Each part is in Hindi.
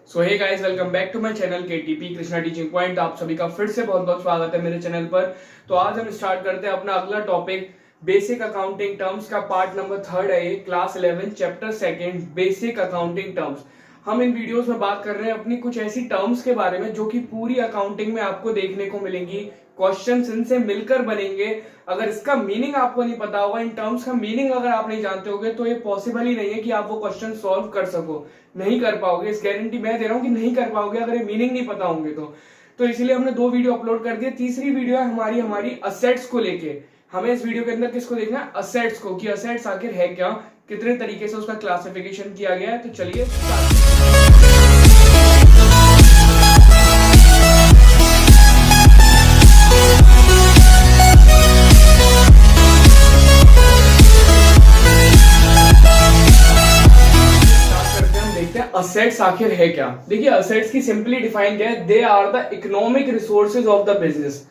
So hey guys, welcome back to my channel KTP Krishna teaching point. आप सभी का फिर से बहुत बहुत स्वागत है मेरे चैनल पर। तो आज हम स्टार्ट करते हैं अपना अगला टॉपिक, बेसिक अकाउंटिंग टर्म्स का पार्ट नंबर 3 है ये, class 11 chapter 2 basic accounting terms. हम इन वीडियोस में बात कर रहे हैं अपनी कुछ ऐसी टर्म्स के बारे में जो कि पूरी अकाउंटिंग में आपको देखने को मिलेंगी, क्वेश्चंस इनसे मिलकर बनेंगे। अगर इसका मीनिंग आपको नहीं पता होगा, इन टर्म्स का मीनिंग अगर आप नहीं जानते होगे, तो ये पॉसिबल ही नहीं है कि आप वो क्वेश्चन सॉल्व कर सको। नहीं कर पाओगे, इस गारंटी मैं दे रहा हूं कि नहीं कर पाओगे अगर ये मीनिंग नहीं पता होंगे तो इसलिए हमने 2 वीडियो अपलोड कर दिए। तीसरी वीडियो है हमारी असेट्स को लेके। हमें इस वीडियो के अंदर किसको देखना है? असेट्स को, कि असेट्स आखिर है क्या, कितने तरीके से उसका क्लासिफिकेशन किया गया है। तो चलिए असेट्स आखिर है क्या। देखिए, असेट्स की सिंपली डिफाइन क्या है? They are the economic resources of the business.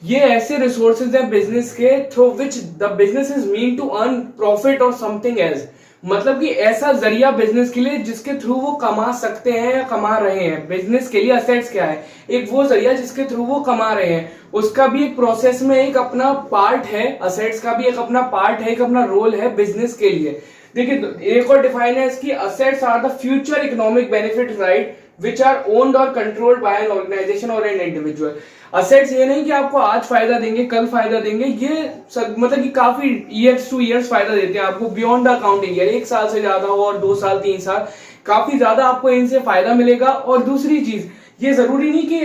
ये ऐसे रिसोर्सेज हैं बिजनेस के through which the business is mean to earn profit or something else. मतलब कि ऐसा जरिया बिजनेस के लिए जिसके थ्रू वो कमा सकते हैं या कमा रहे हैं। बिजनेस के लिए असेट्स क्या है? एक वो जरिया जिसके थ्रू वो कमा रहे हैं, उसका भी एक प्रोसेस में एक अपना पार्ट है। असेट्स का भी एक अपना पार्ट है, एक अपना रोल है बिजनेस के लिए। देखिए, एक और डिफाइन है इसकी, assets are the future economic benefit right which are owned or controlled by an organization or an individual. Assets ये नहीं कि आपको आज फायदा देंगे, कल फायदा देंगे, ये मतलब कि काफी ईयर्स टू ईयर्स फायदा देते हैं आपको बियॉन्ड द अकाउंटिंग ईयर। 1 साल से ज्यादा हो और 2 साल 3 साल, काफी ज्यादा आपको इनसे फायदा मिलेगा। और दूसरी चीज, ये जरूरी नहीं कि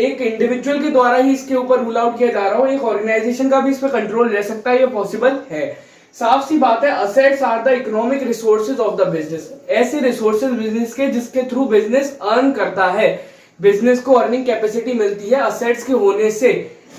एक इंडिविजुअल के द्वारा ही इसके ऊपर रूल आउट किया जा रहा हो, एक ऑर्गेनाइजेशन का भी इस पर कंट्रोल रह सकता है, ये पॉसिबल है। साफ सी बात है, assets are the economic resources of the business. ऐसे रिसोर्सेज बिजनेस के जिसके थ्रू बिजनेस अर्न करता है, बिजनेस को अर्निंग कैपेसिटी मिलती है असेट्स के होने से।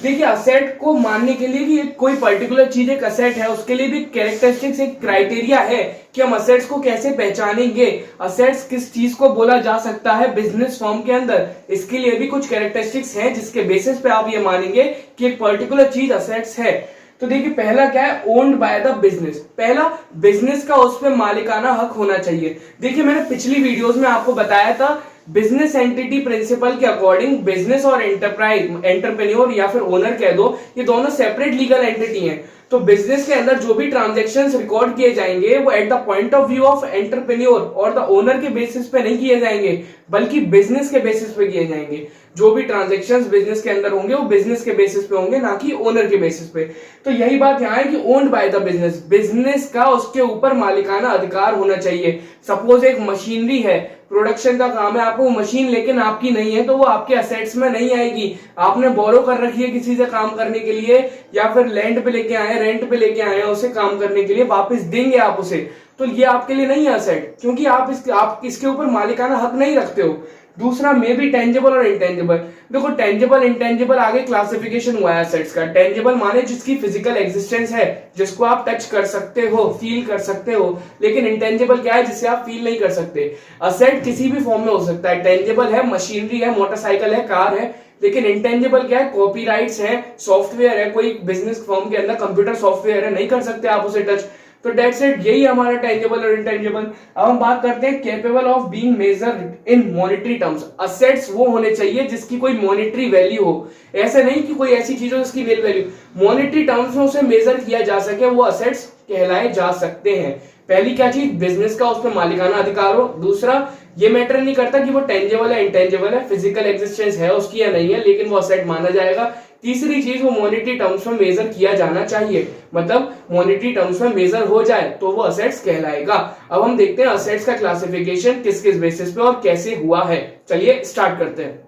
देखिए, असेट को मानने के लिए भी कोई पर्टिकुलर चीज एक असेट है, उसके लिए भी कैरेक्टरिस्टिक्स, एक क्राइटेरिया है कि हम असेट्स को कैसे पहचानेंगे, असेट्स किस चीज को बोला जा सकता है बिजनेस फॉर्म के अंदर। इसके लिए भी कुछ कैरेक्टरिस्टिक्स हैं जिसके बेसिस पे आप ये मानेंगे कि एक पर्टिकुलर चीज असेट्स है। तो देखिए, पहला क्या है? Owned by the business. पहला, बिजनेस का उस पर मालिकाना हक होना चाहिए। देखिए, मैंने पिछली वीडियोस में आपको बताया था, बिजनेस एंटिटी प्रिंसिपल के अकॉर्डिंग बिजनेस और एंटरप्राइज, एंटरप्रेन्योर या फिर ओनर कह दो, ये दोनों सेपरेट लीगल एंटिटी हैं। तो बिजनेस के अंदर जो भी ट्रांजैक्शंस रिकॉर्ड किए जाएंगे वो at the point of view of entrepreneur और द ओनर के बेसिस पे नहीं किए जाएंगे, बल्कि बिजनेस के बेसिस पे किए जाएंगे। जो भी ट्रांजैक्शंस बिजनेस के अंदर होंगे वो बिजनेस के बेसिस पे होंगे, ना कि ओनर के बेसिस पे। तो यही बात यहाँ है कि owned by the business, business का उसके ऊपर मालिकाना अधिकार होना चाहिए। सपोज एक मशीनरी है, प्रोडक्शन का काम है, आपको वो मशीन लेकिन आपकी नहीं है, तो वो आपके असेट्स में नहीं आएगी। आपने बोरो कर रखी है किसी से काम करने के लिए, या फिर लैंड पे लेके आए, रेंट पे लेके आए हैं उसे काम करने के लिए, वापस देंगे आप उसे, तो ये आपके लिए नहीं है असेट, क्योंकि आप इसके ऊपर मालिकाना हक नहीं रखते हो। दूसरा, मे बी टेंजिबल और इंटेंजिबल। देखो, टेंजिबल इंटेंजिबल आगे क्लासिफिकेशन हुआ है एसेट्स का। टेंजिबल माने जिसकी फिजिकल एग्जिस्टेंस है, जिसको आप टच कर सकते हो, फील कर सकते हो। लेकिन इंटेंजिबल क्या है? जिसे आप फील नहीं कर सकते। असेट किसी भी फॉर्म में हो सकता है। टेंजिबल है, मशीनरी है, मोटरसाइकिल है, कार है। लेकिन इंटेंजिबल क्या है? कॉपीराइट्स है, सॉफ्टवेयर है, कोई बिजनेस फॉर्म के अंदर कंप्यूटर सॉफ्टवेयर है, नहीं कर सकते आप उसे टच। तो डेट्स इट, यही हमारा टेंजिबल और इंटेंजिबल। अब हम बात करते हैं capable of being measured in monetary terms. Assets वो होने चाहिए जिसकी कोई मॉनेटरी वैल्यू हो। ऐसे नहीं कि कोई ऐसी चीज हो जिसकी रियल वैल्यू, मॉनेटरी टर्म्स में उसे मेजर किया जा सके, वो असेट्स कहलाए जा सकते हैं। पहली क्या चीज? बिजनेस का उस पर मालिकाना अधिकार हो। दूसरा, ये मैटर नहीं करता कि वो टेंजिबल है, इंटेंजिबल है, फिजिकल एग्जिस्टेंस है उसकी या नहीं है, लेकिन वो असेट माना जाएगा। तीसरी चीज, वो मॉनेटरी टर्म्स में मेजर किया जाना चाहिए, मतलब मॉनेटरी टर्म्स में मेजर हो जाए तो वो असेट्स कहलाएगा। अब हम देखते हैं असेट्स का क्लासिफिकेशन किस किस बेसिस पे और कैसे हुआ है। चलिए स्टार्ट करते हैं।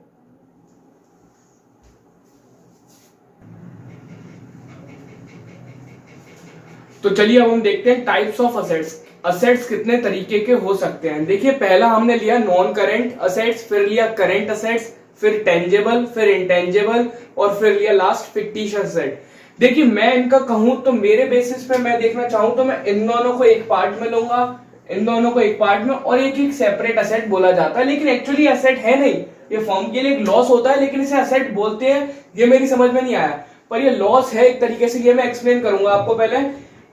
तो चलिए अब हम देखते हैं टाइप्स ऑफ असेट्स। असेट्स कितने तरीके के हो सकते हैं। देखिए, पहला हमने लिया नॉन करेंट असेट्स, फिर लिया करेंट असेट्स, फिर टेंजेबल, फिर इंटेंजेबल, और फिर लिया लास्ट फिक्टिशियस असेट। देखिए, मैं इनका कहूं तो मेरे बेसिस पे मैं देखना चाहूं तो मैं इन दोनों को एक पार्ट में लूंगा, इन दोनों को एक पार्ट में, और एक एक सेपरेट असेट बोला जाता है। लेकिन एक्चुअली असेट है नहीं, ये फॉर्म के लिए एक लॉस होता है, लेकिन इसे असेट बोलते हैं, ये मेरी समझ में नहीं आया, पर ये लॉस है एक तरीके से। ये मैं एक्सप्लेन करूंगा आपको।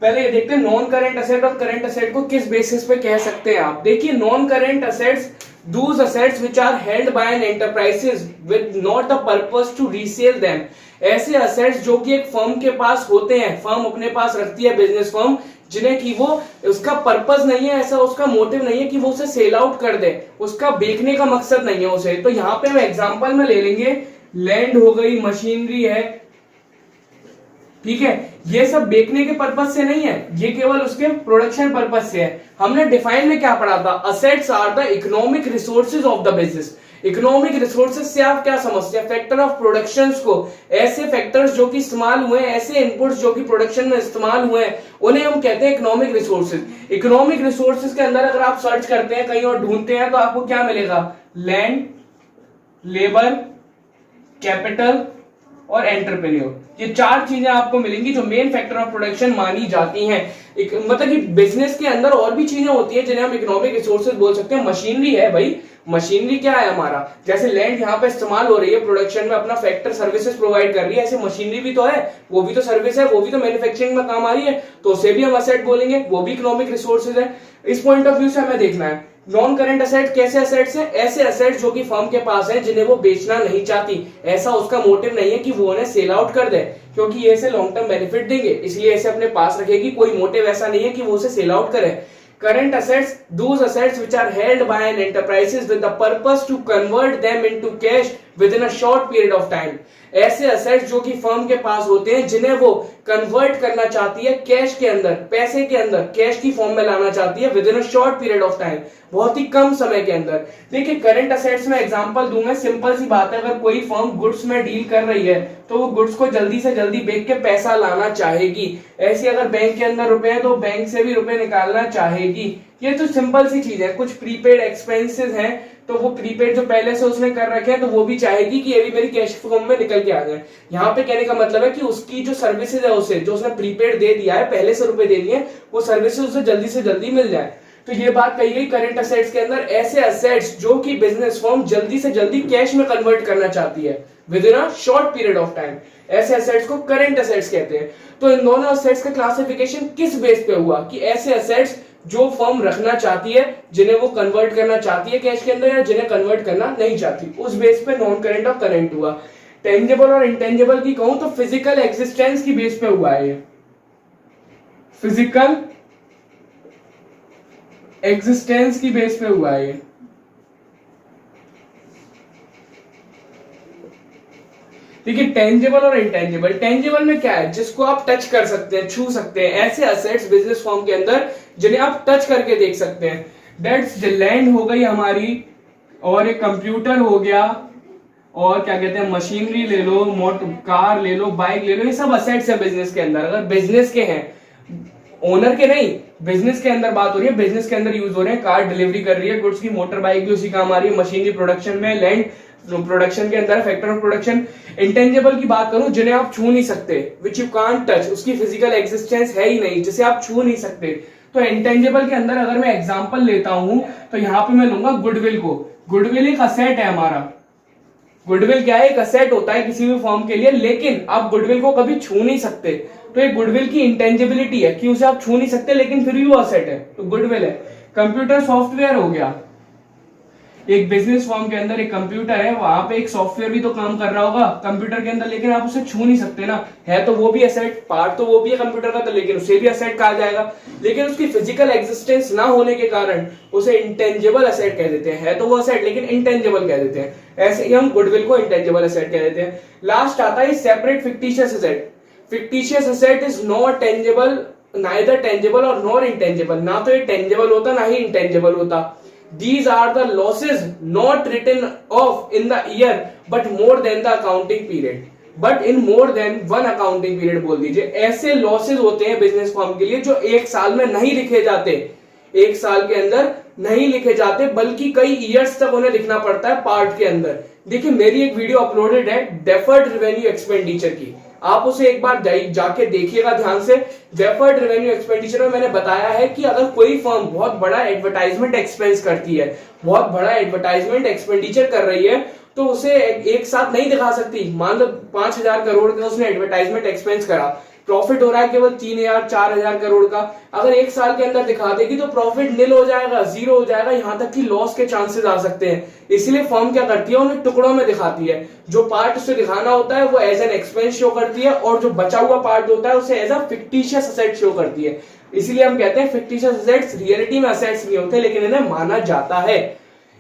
पहले ये देखते हैं नॉन करेंट असेट और करेंट असेट को किस बेसिस पे कह सकते हैं आप। देखिए, non current assets Those assets which are held by an enterprises with not the purpose to resell them. ऐसे assets जो कि एक फर्म के पास होते हैं, फर्म अपने पास रखती है, बिजनेस फर्म, जिन्हें कि वो उसका पर्पस नहीं है, ऐसा उसका मोटिव नहीं है कि वो उसे सेल आउट कर दे, उसका बेचने का मकसद नहीं है उसे। तो यहाँ पे हम एग्जांपल में ले लेंगे, लैंड हो गई, मशीनरी है, ठीक है, ये सब बेचने के पर्पस से नहीं है, ये केवल उसके प्रोडक्शन पर्पस से है। हमने डिफाइन में क्या पढ़ा था, assets are the economic resources of the business. Economic resources से आप क्या समझते हैं, फैक्टर ऑफ प्रोडक्शंस को, ऐसे फैक्टर्स जो कि इस्तेमाल हुए हैं, ऐसे इनपुट्स जो कि प्रोडक्शन में इस्तेमाल हुए हैं, उन्हें हम कहते हैं इकोनॉमिक रिसोर्सेज। इकोनॉमिक रिसोर्सेज के अंदर अगर आप सर्च करते हैं कहीं और ढूंढते हैं तो आपको क्या मिलेगा, लैंड, लेबर, कैपिटल और एंटरप्रेन्योर, ये चार चीजें आपको मिलेंगी जो मेन फैक्टर ऑफ प्रोडक्शन मानी जाती हैं। मतलब कि बिजनेस के अंदर और भी चीजें होती हैं जिन्हें हम इकोनॉमिक रिसोर्सेज बोल सकते हैं। मशीनरी है भाई, मशीनरी क्या है हमारा, जैसे लैंड यहाँ पे इस्तेमाल हो रही है प्रोडक्शन में, अपना फैक्टर सर्विसेज प्रोवाइड कर रही है, ऐसे मशीनरी भी तो है, वो भी तो सर्विस है, वो भी तो मैन्युफैक्चरिंग में काम आ रही है, तो उसे भी हम असेट बोलेंगे, वो भी इकोनॉमिक रिसोर्सेज है। इस पॉइंट ऑफ व्यू से हमें देखना है नॉन करेंट असेट कैसे असेट्स हैं, ऐसे असेट्स जो कि फर्म के पास हैं जिन्हें वो बेचना नहीं चाहती, ऐसा उसका मोटिव नहीं है कि वो उन्हें सेल आउट कर दे, क्योंकि ये इसे लॉन्ग टर्म बेनिफिट देंगे, इसलिए इसे अपने पास रखेगी, कोई मोटिव ऐसा नहीं है कि वो उसे सेल आउट करे। Current assets, those assets which are held by an enterprises with the purpose to convert them into cash within a short period of time. ऐसे assets जो कि फर्म के पास होते हैं जिन्हें वो कन्वर्ट करना चाहती है कैश के अंदर, पैसे के अंदर, कैश की फॉर्म में लाना चाहती है with in a short period of time, बहुत ही कम समय के अंदर। देखिए करंट असेट्स में एग्जांपल दूंगा, सिंपल सी बात है, अगर कोई फर्म गुड्स में डील कर रही है तो वो गुड्स को जल्दी से जल्दी बेच के पैसा लाना चाहेगी, ऐसी अगर बैंक के अंदर रुपए हैं तो बैंक से भी रुपए निकालना चाहेगी। ये तो सिंपल सी चीज है। कुछ प्रीपेड एक्सपेंसेस हैं तो वो प्रीपेड जो पहले से उसने कर रखे हैं तो वो भी चाहेगी कि ये भी मेरी कैश फॉर्म में निकल के आ जाए। यहाँ पे कहने का मतलब है कि उसकी जो सर्विसेज है, उसे जो उसने प्रीपेड दे दिया है, पहले से रुपए दे दिए, वो सर्विसेज उसे जल्दी से जल्दी मिल जाए। तो ये बात कही गई करंट असेट्स के अंदर, ऐसे असेट्स जो कि बिजनेस फर्म जल्दी से जल्दी कैश में कन्वर्ट करना चाहती है with in a short period of time, ऐसे असेट्स को करंट असेट्स कहते हैं। तो इन दोनों असेट्स का क्लासिफिकेशन किस बेस पे हुआ कि ऐसे असेट्स जो फर्म रखना चाहती है, जिन्हें वो कन्वर्ट करना चाहती है कैश के अंदर, या जिन्हें कन्वर्ट करना नहीं चाहती, उस बेस पे नॉन करंट और करंट हुआ। टेंजेबल और इंटेंजेबल की कहूं तो फिजिकल एग्जिस्टेंस की बेस पे हुआ है, ये फिजिकल एग्जिस्टेंस की बेस पे हुआ है। देखिए टेंजेबल और इंटेंजेबल, टेंजेबल में क्या है, जिसको आप टच कर सकते हैं, छू सकते हैं, ऐसे असेट्स बिजनेस फॉर्म के अंदर जिन्हें आप टच करके देख सकते हैं। दैट्स लैंड हो गई हमारी, और एक कंप्यूटर हो गया, और क्या कहते हैं मशीनरी ले लो, मोटर कार ले लो, बाइक ले लो, ये सब असेट्स है बिजनेस के अंदर। अगर बिजनेस के हैं, ओनर के नहीं, बिजनेस के अंदर बात हो रही है, बिजनेस के अंदर यूज हो रहे हैं, कार डिलीवरी कर रही है गुड्स की, मोटर बाइक भी उसी काम आ रही है, मशीनरी प्रोडक्शन में, लैंड प्रोडक्शन के अंदर, फैक्टर ऑफ प्रोडक्शन। इंटेंजेबल की बात करूं, जिन्हें आप छू नहीं सकते, विच यू कांट टच, उसकी फिजिकल एग्जिस्टेंस है ही नहीं, जिसे आप छू नहीं सकते। तो इंटेंजेबल के अंदर अगर मैं एग्जांपल लेता हूं तो यहां पे मैं लूंगा गुडविल को। गुडविल एक असेट है हमारा। गुडविल क्या है, एक असेट होता है किसी भी फर्म के लिए, लेकिन आप गुडविल को कभी छू नहीं सकते। तो ये गुडविल की इंटेंजिबिलिटी है कि उसे आप छू नहीं सकते, लेकिन फिर भी वो असेट है, तो गुडविल है। कंप्यूटर सॉफ्टवेयर हो गया, एक बिजनेस फॉर्म के अंदर एक कंप्यूटर है, वहां पे एक सॉफ्टवेयर भी तो काम कर रहा होगा कंप्यूटर के अंदर, लेकिन आप उसे छू नहीं सकते ना, है तो वो भी असेट, पार्ट तो वो भी है कंप्यूटर का, तो लेकिन उसे भी असेट कहा जाएगा। लेकिन उसकी फिजिकल एग्जिस्टेंस ना होने के कारण उसे इंटेंजिबल असेट कह देते हैं, है तो वो असेट लेकिन इंटेंजिबल कह देते हैं। ऐसे ही हम गुडविल को इंटेंजिबल असेट कह देते हैं। लास्ट आता है separate fictitious asset. Fictitious asset is not tangible, neither tangible और नॉर इंटेंजिबल, ना तो ये टेंजिबल होता ना ही इंटेंजिबल होता। These are the losses not written off in the year but more than the accounting period, but in more than one accounting period बोल दीजिए। ऐसे लॉसेज होते हैं बिजनेस फर्म के लिए जो एक साल में नहीं लिखे जाते, एक साल के अंदर नहीं लिखे जाते, बल्कि कई ईयर्स तक उन्हें लिखना पड़ता है पार्ट के अंदर। देखिए मेरी एक वीडियो अपलोडेड है डेफर्ड रेवेन्यू एक्सपेंडिचर की, आप उसे एक बार जाके देखिएगा ध्यान से। डेफर्ड रेवेन्यू एक्सपेंडिचर में मैंने बताया है कि अगर कोई फर्म बहुत बड़ा एडवर्टाइजमेंट एक्सपेंस करती है, बहुत बड़ा एडवर्टाइजमेंट एक्सपेंडिचर कर रही है, तो उसे एक साथ नहीं दिखा सकती। मान लो 5,000 करोड़ का उसने एडवर्टाइजमेंट एक्सपेंस करा, प्रॉफिट हो रहा है केवल 3,000 4,000 करोड़ का, अगर एक साल के अंदर दिखा देगी तो प्रॉफिट निल हो जाएगा, जीरो हो जाएगा, यहां तक कि लॉस के चांसेस आ सकते हैं। इसलिए फर्म क्या करती है, उन्हें टुकड़ों में दिखाती है। जो पार्ट उसे दिखाना होता है वो एज एन एक्सपेंस शो करती है, और जो बचा हुआ पार्ट होता है उसे as a fictitious asset show करती है। इसलिए हम कहते हैं फिक्टिशियस असेट्स रियलिटी में असेट्स नहीं होते, लेकिन इन्हें माना जाता है,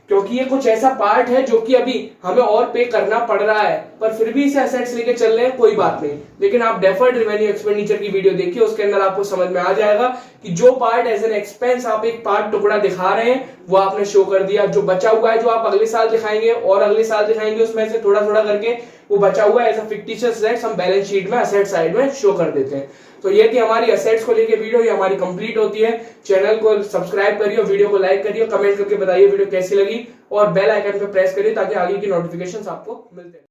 क्योंकि ये कुछ ऐसा पार्ट है जो कि अभी हमें और पे करना पड़ रहा है, पर फिर भी इसे असेट्स लेके चल रहे हैं, कोई बात नहीं। लेकिन आप डेफर्ड रेवेन्यू एक्सपेंडिचर की वीडियो देखिए, उसके अंदर आपको समझ में आ जाएगा कि जो पार्ट एज एन एक्सपेंस आप एक पार्ट टुकड़ा दिखा रहे हैं वो आपने शो कर दिया। जो बचा हुआ है, जो आप अगले साल दिखाएंगे और अगले साल दिखाएंगे, उसमें से थोड़ा थोड़ा करके वो बचा हुआ है एज अ फिक्टिशियस असेट्स हम बैलेंस शीट में असेट साइड में शो कर देते हैं। तो ये थी हमारी असेट्स को लेके वीडियो, ये हमारी कंप्लीट होती है। चैनल को सब्सक्राइब करिए, वीडियो को लाइक करिए, कमेंट करके बताइए वीडियो कैसी लगी, और बेल आइकन पे प्रेस करिए ताकि आगे की नोटिफिकेशंस आपको मिलते हैं।